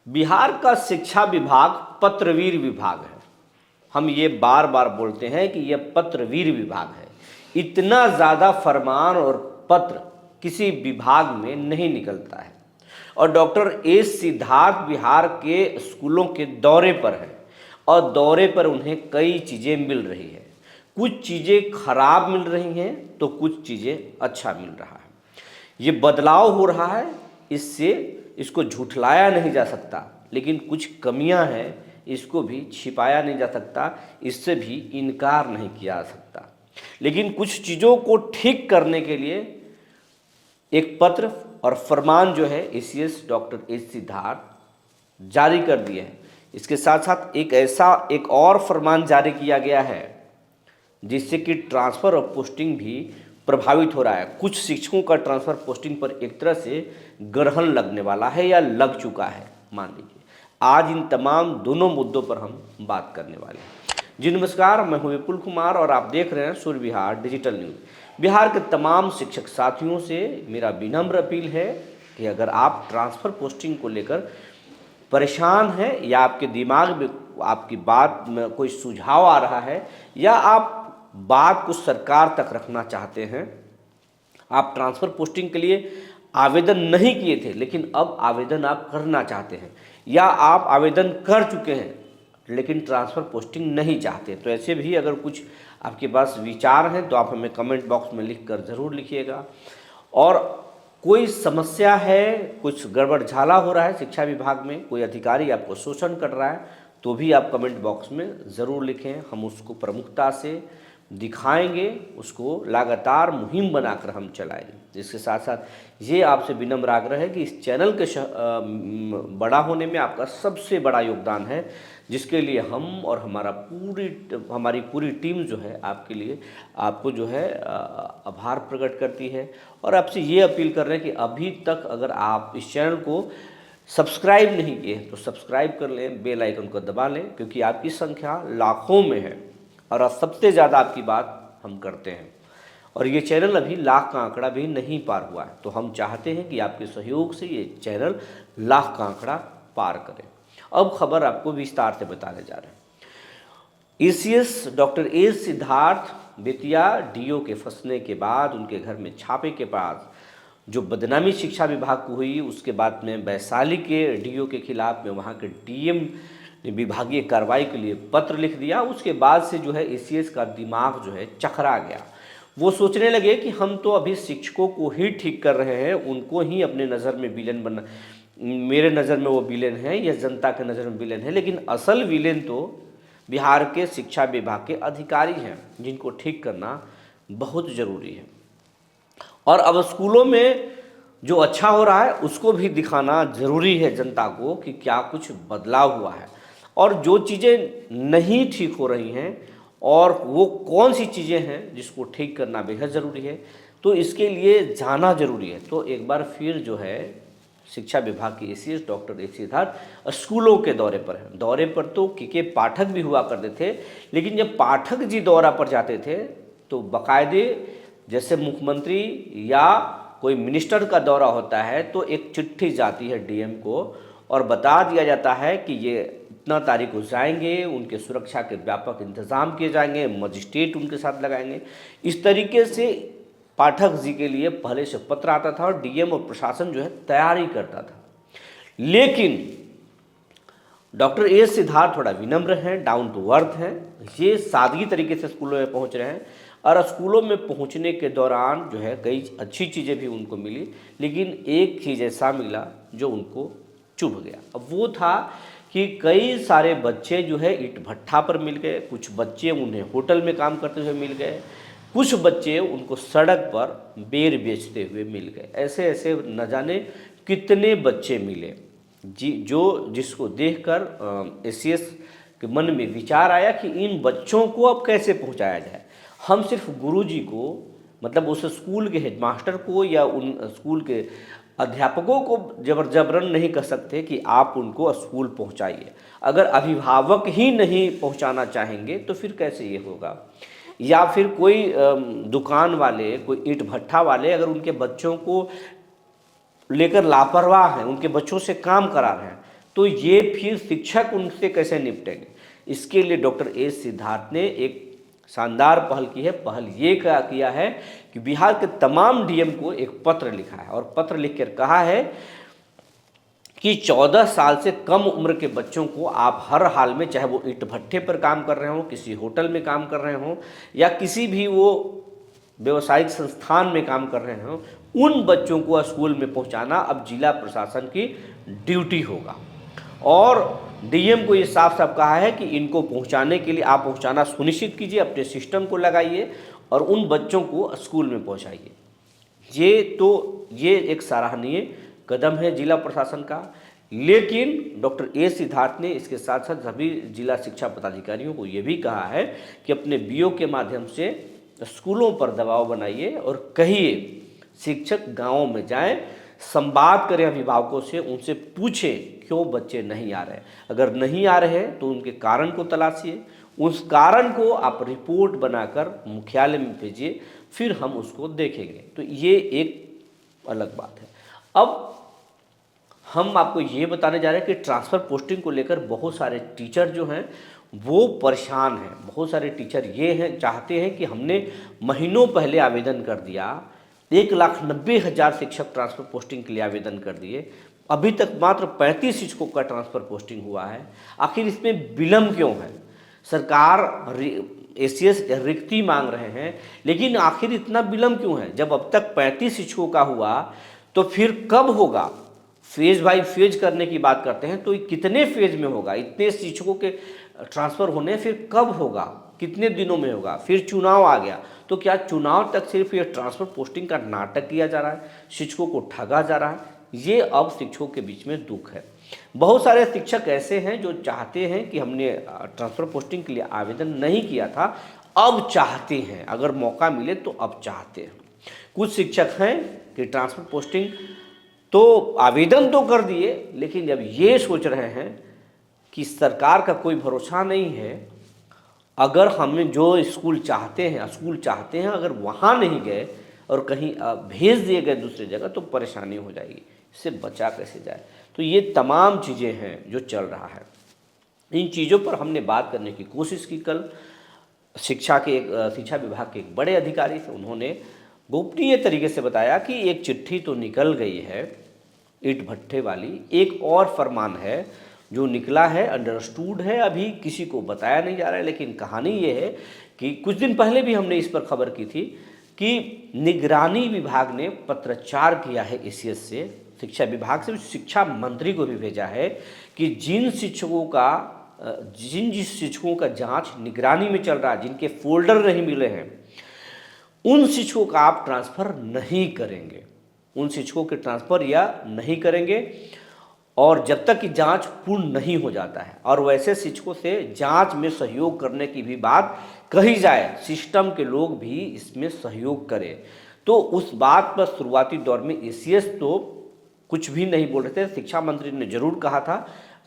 बिहार का शिक्षा विभाग पत्रवीर विभाग है। हम ये बार बार बोलते हैं कि यह पत्रवीर विभाग है। इतना ज़्यादा फरमान और पत्र किसी विभाग में नहीं निकलता है। और डॉक्टर एस सिद्धार्थ बिहार के स्कूलों के दौरे पर है और दौरे पर उन्हें कई चीज़ें मिल रही है। कुछ चीज़ें खराब मिल रही हैं तो कुछ चीज़ें अच्छा मिल रहा है। ये बदलाव हो रहा है, इससे इसको झुठलाया नहीं जा सकता, लेकिन कुछ कमियां हैं, इसको भी छिपाया नहीं जा सकता, इससे भी इनकार नहीं किया जा सकता। लेकिन कुछ चीज़ों को ठीक करने के लिए एक पत्र और फरमान जो है एसीएस डॉक्टर एस सिद्धार्थ जारी कर दिए हैं। इसके साथ साथ एक और फरमान जारी किया गया है जिससे कि ट्रांसफ़र और पोस्टिंग भी प्रभावित हो रहा है। कुछ शिक्षकों का ट्रांसफ़र पोस्टिंग पर एक तरह से ग्रहण लगने वाला है या लग चुका है, मान लीजिए। आज इन तमाम दोनों मुद्दों पर हम बात करने वाले हैं। जी नमस्कार, मैं हूं विपुल कुमार और आप देख रहे हैं सूर्य विहार डिजिटल न्यूज़। बिहार के तमाम शिक्षक साथियों से मेरा विनम्र अपील है कि अगर आप ट्रांसफ़र पोस्टिंग को लेकर परेशान हैं या आपके दिमाग में आपकी बात में कोई सुझाव आ रहा है या आप बात को सरकार तक रखना चाहते हैं, आप ट्रांसफ़र पोस्टिंग के लिए आवेदन नहीं किए थे लेकिन अब आवेदन आप करना चाहते हैं, या आप आवेदन कर चुके हैं लेकिन ट्रांसफ़र पोस्टिंग नहीं चाहते, तो ऐसे भी अगर कुछ आपके पास विचार हैं तो आप हमें कमेंट बॉक्स में लिख कर ज़रूर लिखिएगा। और कोई समस्या है, कुछ गड़बड़ झाला हो रहा है शिक्षा विभाग में, कोई अधिकारी आपको शोषण कर रहा है, तो भी आप कमेंट बॉक्स में ज़रूर लिखें। हम उसको प्रमुखता से दिखाएंगे, उसको लगातार मुहिम बनाकर हम चलाएंगे। इसके साथ साथ ये आपसे विनम्र आग्रह है कि इस चैनल के बड़ा होने में आपका सबसे बड़ा योगदान है, जिसके लिए हम और हमारी पूरी टीम जो है आपके लिए आपको जो है आभार प्रकट करती है। और आपसे ये अपील कर रहे हैं कि अभी तक अगर आप इस चैनल को सब्सक्राइब नहीं किए तो सब्सक्राइब कर लें, बेल आइकन को दबा लें, क्योंकि आपकी संख्या लाखों में है और सबसे ज़्यादा आपकी बात हम करते हैं। और ये चैनल अभी लाख का आंकड़ा भी नहीं पार हुआ है, तो हम चाहते हैं कि आपके सहयोग से ये चैनल लाख का आंकड़ा पार करें। अब खबर आपको विस्तार से बताने जा रहे हैं। ACS doctor S Siddharth Bettiah DO के फंसने के बाद उनके घर में छापे के पास जो बदनामी शिक्षा विभाग को हुई, उसके बाद में वैशाली के डीओ के खिलाफ में वहाँ के डीएम विभागीय कार्रवाई के लिए पत्र लिख दिया। उसके बाद से जो है एसीएस का दिमाग जो है चकरा गया। वो सोचने लगे कि हम तो अभी शिक्षकों को ही ठीक कर रहे हैं, उनको ही अपने नज़र में विलेन बनना, मेरे नज़र में वो विलेन है या जनता के नज़र में विलेन है, लेकिन असल विलेन तो बिहार के शिक्षा विभाग के अधिकारी हैं, जिनको ठीक करना बहुत ज़रूरी है। और अब स्कूलों में जो अच्छा हो रहा है उसको भी दिखाना ज़रूरी है जनता को कि क्या कुछ बदलाव हुआ है और जो चीज़ें नहीं ठीक हो रही हैं और वो कौन सी चीज़ें हैं जिसको ठीक करना बेहद ज़रूरी है, तो इसके लिए जाना ज़रूरी है। तो एक बार फिर जो है शिक्षा विभाग की एसीएस डॉक्टर एस सिद्धार्थ स्कूलों के दौरे पर है। दौरे पर तो के पाठक भी हुआ करते थे, लेकिन जब पाठक जी दौरा पर जाते थे तो बाकायदे जैसे मुख्यमंत्री या कोई मिनिस्टर का दौरा होता है तो एक चिट्ठी जाती है डीएम को और बता दिया जाता है कि ये इतना तारीख को जाएंगे, उनके सुरक्षा के व्यापक इंतजाम किए जाएंगे, मजिस्ट्रेट उनके साथ लगाएंगे। इस तरीके से पाठक जी के लिए पहले से पत्र आता था और डीएम और प्रशासन जो है तैयारी करता था। लेकिन डॉक्टर एस सिद्धार्थ थोड़ा विनम्र हैं, डाउन टू अर्थ हैं, ये सादगी तरीके से स्कूलों में पहुंच रहे हैं और स्कूलों में पहुंचने के दौरान जो है कई अच्छी चीज़ें भी उनको मिली, लेकिन एक चीज़ ऐसा मिला जो उनको चुभ गया। अब वो था कि कई सारे बच्चे जो है ईंट भट्ठा पर मिल गए, कुछ बच्चे उन्हें होटल में काम करते हुए मिल गए, कुछ बच्चे उनको सड़क पर बेर बेचते हुए मिल गए। ऐसे ऐसे न जाने कितने बच्चे मिले जिसको देखकर एसीएस के मन में विचार आया कि इन बच्चों को अब कैसे पहुंचाया जाए। हम सिर्फ गुरुजी को, मतलब उस स्कूल के हेडमास्टर को या उन स्कूल के अध्यापकों को जबरन नहीं कर सकते कि आप उनको स्कूल पहुंचाइए। अगर अभिभावक ही नहीं पहुंचाना चाहेंगे तो फिर कैसे ये होगा। या फिर कोई दुकान वाले, कोई ईंट भट्ठा वाले अगर उनके बच्चों को लेकर लापरवाह हैं, उनके बच्चों से काम करा रहे हैं, तो ये फिर शिक्षक उनसे कैसे निपटेंगे। इसके लिए डॉक्टर एस सिद्धार्थ ने एक शानदार पहल की है। पहल ये किया है कि बिहार के तमाम डीएम को एक पत्र लिखा है और पत्र लिखकर कहा है कि 14 साल से कम उम्र के बच्चों को आप हर हाल में, चाहे वो ईंट भट्ठे पर काम कर रहे हों, किसी होटल में काम कर रहे हों या किसी भी वो व्यवसायिक संस्थान में काम कर रहे हों, उन बच्चों को स्कूल में पहुंचाना अब जिला प्रशासन की ड्यूटी होगा। और डीएम को ये साफ साफ कहा है कि इनको पहुंचाने के लिए आप पहुंचाना सुनिश्चित कीजिए, अपने सिस्टम को लगाइए और उन बच्चों को स्कूल में पहुंचाइए। ये एक सराहनीय कदम है जिला प्रशासन का। लेकिन डॉक्टर ए सिद्धार्थ ने इसके साथ साथ सभी जिला शिक्षा पदाधिकारियों को ये भी कहा है कि अपने बीओ के माध्यम से स्कूलों पर दबाव बनाइए और कहिए, शिक्षक गाँवों में जाएं, संवाद करें अभिभावकों से, उनसे पूछें क्यों बच्चे नहीं आ रहे। अगर नहीं आ रहे तो उनके कारण को तलाशिए, उस कारण को आप रिपोर्ट बनाकर मुख्यालय में भेजिए, फिर हम उसको देखेंगे। तो ये एक अलग बात है। अब हम आपको ये बताने जा रहे हैं कि ट्रांसफ़र पोस्टिंग को लेकर बहुत सारे टीचर जो हैं वो परेशान हैं। बहुत सारे टीचर ये हैं, चाहते हैं कि हमने महीनों पहले आवेदन कर दिया, 1,90,000 शिक्षक ट्रांसफ़र पोस्टिंग के लिए आवेदन कर दिए, अभी तक मात्र 35 शिक्षकों का ट्रांसफ़र पोस्टिंग हुआ है। आखिर इसमें विलम्ब क्यों है? सरकार एसीएस रिक्ति मांग रहे हैं, लेकिन आखिर इतना विलम्ब क्यों है? जब अब तक 35 शिक्षकों का हुआ तो फिर कब होगा? फेज बाई फेज करने की बात करते हैं, तो कितने फेज में होगा? इतने शिक्षकों के ट्रांसफ़र होने फिर कब होगा? कितने दिनों में होगा? फिर चुनाव आ गया तो क्या चुनाव तक सिर्फ ये ट्रांसफ़र पोस्टिंग का नाटक किया जा रहा है, शिक्षकों को ठगा जा रहा है? ये अब शिक्षकों के बीच में दुख है। बहुत सारे शिक्षक ऐसे हैं जो चाहते हैं कि हमने ट्रांसफ़र पोस्टिंग के लिए आवेदन नहीं किया था, अब चाहते हैं, अगर मौका मिले तो अब चाहते हैं। कुछ शिक्षक हैं कि ट्रांसफ़र पोस्टिंग तो आवेदन तो कर दिए, लेकिन जब ये सोच रहे हैं कि सरकार का कोई भरोसा नहीं है, अगर हमें जो स्कूल चाहते हैं अगर वहाँ नहीं गए और कहीं भेज दिए गए दूसरी जगह तो परेशानी हो जाएगी, इससे बचा कैसे जाए। तो ये तमाम चीज़ें हैं जो चल रहा है। इन चीज़ों पर हमने बात करने की कोशिश की। कल शिक्षा विभाग के एक बड़े अधिकारी से उन्होंने गोपनीय तरीके से बताया कि एक चिट्ठी तो निकल गई है ईंट भट्ठे वाली, एक और फरमान है जो निकला है, अंडरस्टूड है, अभी किसी को बताया नहीं जा रहा है। लेकिन कहानी ये है कि कुछ दिन पहले भी हमने इस पर खबर की थी कि निगरानी विभाग ने पत्राचार किया है एसीएस से, शिक्षा विभाग से शिक्षा मंत्री को भी भेजा है कि जिन शिक्षकों का जांच निगरानी में चल रहा है, जिनके फोल्डर नहीं मिले हैं, उन शिक्षकों का आप ट्रांसफ़र नहीं करेंगे, उन शिक्षकों के ट्रांसफ़र या नहीं करेंगे और जब तक कि जांच पूर्ण नहीं हो जाता है। और वैसे शिक्षकों से जांच में सहयोग करने की भी बात कही जाए, सिस्टम के लोग भी इसमें सहयोग करें। तो उस बात पर शुरुआती दौर में एसीएस तो कुछ भी नहीं बोल रहे थे। शिक्षा मंत्री ने जरूर कहा था,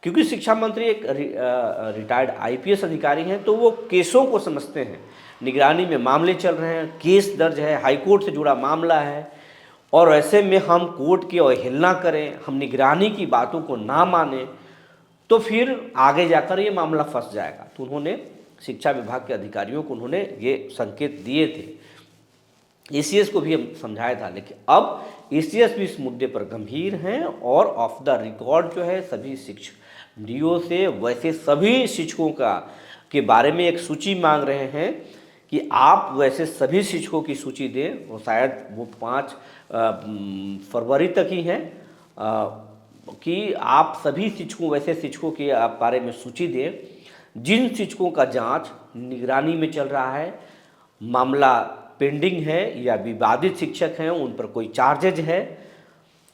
क्योंकि शिक्षा मंत्री एक रिटायर्ड आईपीएस अधिकारी हैं, तो वो केसों को समझते हैं। निगरानी में मामले चल रहे हैं, केस दर्ज है, हाईकोर्ट से जुड़ा मामला है, और ऐसे में हम कोर्ट की अवहेलना करें, हम निगरानी की बातों को ना माने, तो फिर आगे जाकर ये मामला फंस जाएगा। तो उन्होंने शिक्षा विभाग के अधिकारियों को उन्होंने ये संकेत दिए थे। एसीएस को भी हम समझाया था, लेकिन अब एसीएस भी इस मुद्दे पर गंभीर हैं और ऑफ द रिकॉर्ड जो है सभी शिक्षक डीओ से वैसे सभी शिक्षकों के बारे में एक सूची मांग रहे हैं कि आप वैसे सभी शिक्षकों की सूची दें। और शायद वो 5 फरवरी तक ही है कि आप सभी शिक्षकों, वैसे शिक्षकों के बारे में सूची दें जिन शिक्षकों का जांच निगरानी में चल रहा है, मामला पेंडिंग है या विवादित शिक्षक हैं, उन पर कोई चार्जेज है,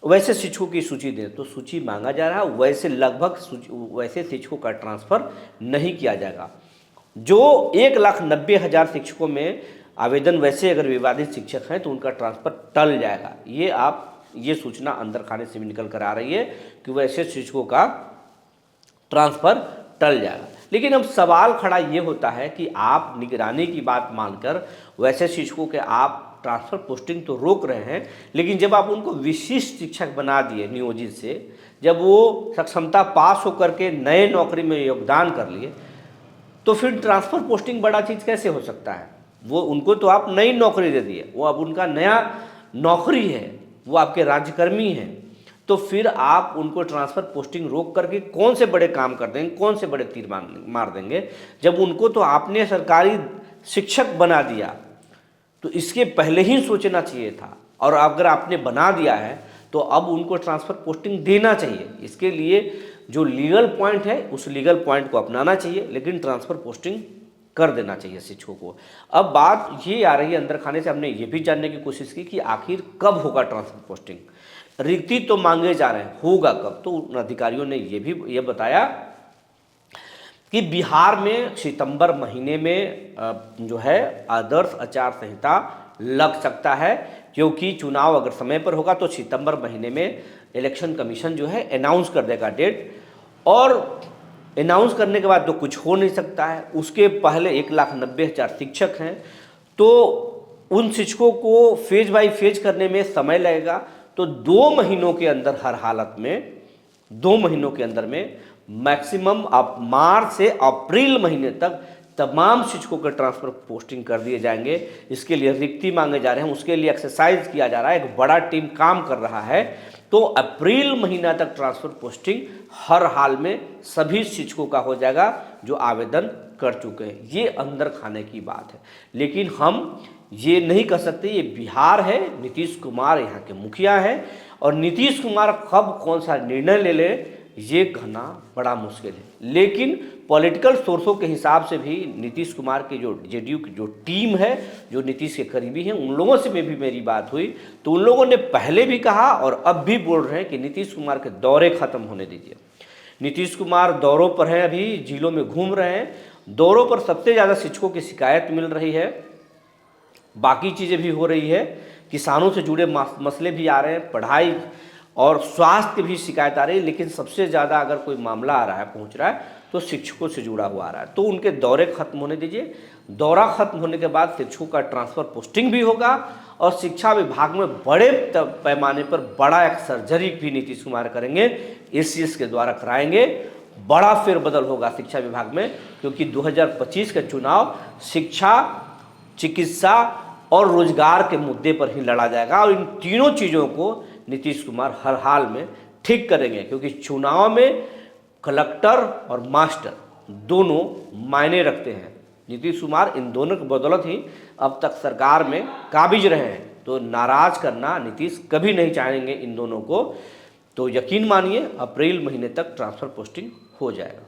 वैसे शिक्षकों की सूची दें। तो सूची मांगा जा रहा है, वैसे लगभग वैसे शिक्षकों का ट्रांसफ़र नहीं किया जाएगा। जो 1,90,000 शिक्षकों में आवेदन वैसे अगर विवादित शिक्षक हैं तो उनका ट्रांसफ़र टल जाएगा। ये सूचना अंदर खाने से भी निकल कर आ रही है कि वैसे शिक्षकों का ट्रांसफ़र टल जाएगा। लेकिन अब सवाल खड़ा ये होता है कि आप निगरानी की बात मानकर वैसे शिक्षकों के आप ट्रांसफ़र पोस्टिंग तो रोक रहे हैं, लेकिन जब आप उनको विशिष्ट शिक्षक बना दिए नियोजित से, जब वो सक्षमता पास होकर के नए नौकरी में योगदान कर लिए, तो फिर ट्रांसफ़र पोस्टिंग बड़ा चीज़ कैसे हो सकता है। वो उनको तो आप नई नौकरी दे दिए, वो अब उनका नया नौकरी है, वो आपके राज्यकर्मी हैं, तो फिर आप उनको ट्रांसफ़र पोस्टिंग रोक करके कौन से बड़े काम कर देंगे, कौन से बड़े तीर मार देंगे, जब उनको तो आपने सरकारी शिक्षक बना दिया। तो इसके पहले ही सोचना चाहिए था, और अगर आपने बना दिया है तो अब उनको ट्रांसफ़र पोस्टिंग देना चाहिए। इसके लिए जो लीगल पॉइंट है उस लीगल पॉइंट को अपनाना चाहिए, लेकिन ट्रांसफ़र पोस्टिंग कर देना चाहिए शिक्षकों को। अब बात ये आ रही है, अंदर खाने से हमने ये भी जानने की कोशिश की कि आखिर कब होगा ट्रांसफ़र पोस्टिंग। रिक्ति तो मांगे जा रहे हैं, होगा कब, तो उन अधिकारियों ने ये बताया कि बिहार में सितंबर महीने में जो है आदर्श आचार संहिता लग सकता है, क्योंकि चुनाव अगर समय पर होगा तो सितंबर महीने में इलेक्शन कमीशन जो है अनाउंस कर देगा डेट, और अनाउंस करने के बाद तो कुछ हो नहीं सकता है। उसके पहले 1,90,000 शिक्षक हैं, तो उन शिक्षकों को फेज बाय फेज करने में समय लगेगा। तो 2 महीनों के अंदर, हर हालत में 2 महीनों के अंदर में मैक्सिमम आप मार्च से अप्रैल महीने तक तमाम शिक्षकों के ट्रांसफ़र पोस्टिंग कर दिए जाएंगे। इसके लिए रिक्ति मांगे जा रहे हैं, उसके लिए एक्सरसाइज किया जा रहा है, एक बड़ा टीम काम कर रहा है। तो अप्रैल महीना तक ट्रांसफ़र पोस्टिंग हर हाल में सभी शिक्षकों का हो जाएगा जो आवेदन कर चुके हैं। ये अंदर खाने की बात है, लेकिन हम ये नहीं कर सकते। ये बिहार है, नीतीश कुमार यहाँ के मुखिया हैं, और नीतीश कुमार कब कौन सा निर्णय ले ले ये कहना बड़ा मुश्किल है। लेकिन पॉलिटिकल सोर्सों के हिसाब से भी नीतीश कुमार की जो जेडीयू की जो टीम है, जो नीतीश के करीबी हैं, उन लोगों से भी मेरी बात हुई, तो उन लोगों ने पहले भी कहा और अब भी बोल रहे हैं कि नीतीश कुमार के दौरे ख़त्म होने दीजिए। नीतीश कुमार दौरों पर हैं, अभी जिलों में घूम रहे हैं। दौरों पर सबसे ज़्यादा शिक्षकों की शिकायत मिल रही है, बाकी चीज़ें भी हो रही है, किसानों से जुड़े मसले भी आ रहे हैं, पढ़ाई और स्वास्थ्य की भी शिकायत आ रही है, लेकिन सबसे ज़्यादा अगर कोई मामला आ रहा है, पहुंच रहा है, तो शिक्षकों से जुड़ा हुआ आ रहा है। तो उनके दौरे खत्म होने दीजिए। दौरा खत्म होने के बाद शिक्षकों का ट्रांसफ़र पोस्टिंग भी होगा, और शिक्षा विभाग में बड़े पैमाने पर बड़ा एक सर्जरी भी नीतीश कुमार करेंगे, एसीएस के द्वारा कराएंगे। बड़ा फेरबदल होगा शिक्षा विभाग में, क्योंकि 2025 का चुनाव शिक्षा, चिकित्सा और रोजगार के मुद्दे पर ही लड़ा जाएगा, और इन तीनों चीज़ों को नीतीश कुमार हर हाल में ठीक करेंगे, क्योंकि चुनाव में कलेक्टर और मास्टर दोनों मायने रखते हैं। नीतीश कुमार इन दोनों की बदौलत ही अब तक सरकार में काबिज रहे हैं, तो नाराज करना नीतीश कभी नहीं चाहेंगे इन दोनों को। तो यकीन मानिए अप्रैल महीने तक ट्रांसफ़र पोस्टिंग हो जाएगा।